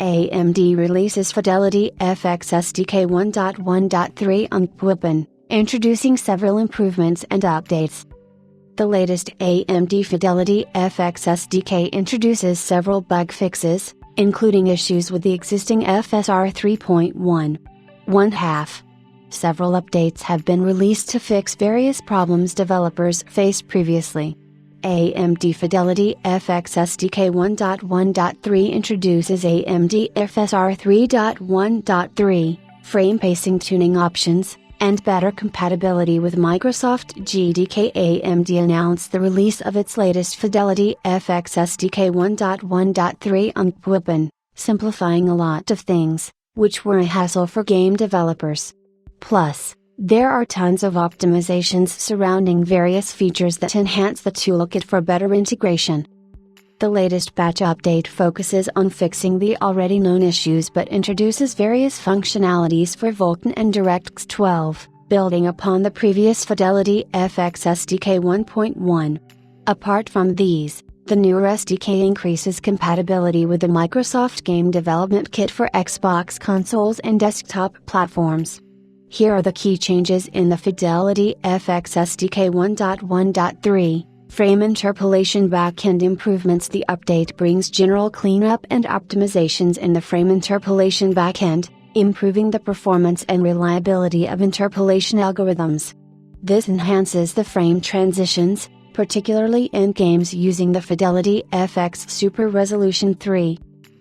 AMD releases FidelityFX SDK 1.1.3 on GPUOpen, introducing several improvements and updates. The latest AMD FidelityFX SDK introduces several bug fixes, including issues with the existing FSR 3.1.1/2. Several updates have been released to fix various problems developers faced previously. AMD FidelityFX SDK 1.1.3 introduces AMD FSR 3.1.3, frame pacing tuning options, and better compatibility with Microsoft GDK. AMD announced the release of its latest FidelityFX SDK 1.1.3 on GPUOpen, simplifying a lot of things, which were a hassle for game developers. Plus, there are tons of optimizations surrounding various features that enhance the toolkit for better integration. The latest patch update focuses on fixing the already known issues but introduces various functionalities for Vulkan and DirectX 12, building upon the previous FidelityFX SDK 1.1. Apart from these, the newer SDK increases compatibility with the Microsoft Game Development Kit for Xbox consoles and desktop platforms. Here are the key changes in the FidelityFX SDK 1.1.3. Frame interpolation backend improvements. The update brings general cleanup and optimizations in the frame interpolation backend, improving the performance and reliability of interpolation algorithms. This enhances the frame transitions, particularly in games using the FidelityFX Super Resolution 3.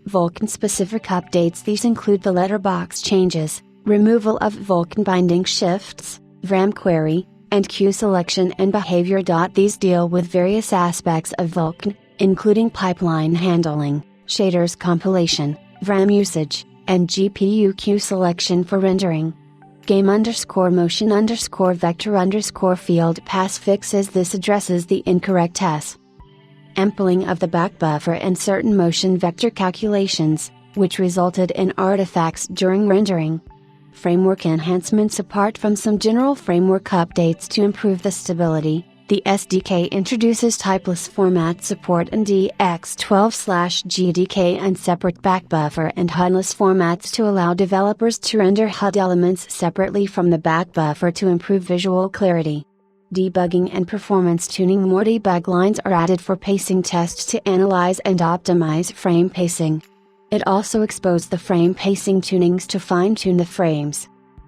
Vulkan-specific updates. These include the letterbox changes, removal of Vulkan binding shifts, RAM query, and queue selection and behavior. These deal with various aspects of Vulkan, including pipeline handling, shaders compilation, RAM usage, and GPU queue selection for rendering. Game_motion_vector_field pass fixes. This addresses the incorrect ampling of the back buffer and certain motion vector calculations, which resulted in artifacts during rendering. Framework enhancements. Apart from some general framework updates to improve the stability, the SDK introduces typeless format support in DX12/GDK and separate back buffer and HUD-less formats to allow developers to render HUD elements separately from the back buffer to improve visual clarity. Debugging and performance tuning. More debug lines are added for pacing tests to analyze and optimize frame pacing. It also exposed the frame pacing tunings to fine-tune the frames.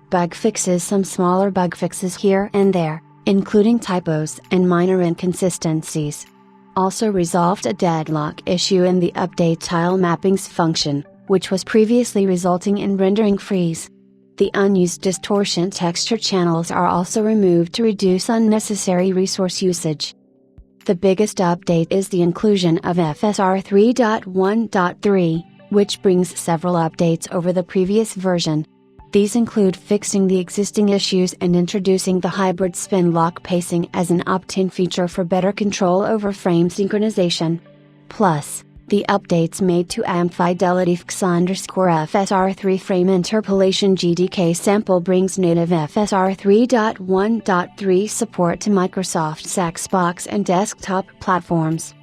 Bug fixes. Some smaller bug fixes here and there, including typos and minor inconsistencies. Also resolved a deadlock issue in the update tile mappings function, which was previously resulting in rendering freeze. The unused distortion texture channels are also removed to reduce unnecessary resource usage. The biggest update is the inclusion of FSR 3.1.3. which brings several updates over the previous version. These include fixing the existing issues and introducing the hybrid spin lock pacing as an opt-in feature for better control over frame synchronization. Plus, the updates made to AMD FidelityFX_FSR3 frame interpolation GDK sample brings native FSR 3.1.3 support to Microsoft's Xbox and desktop platforms.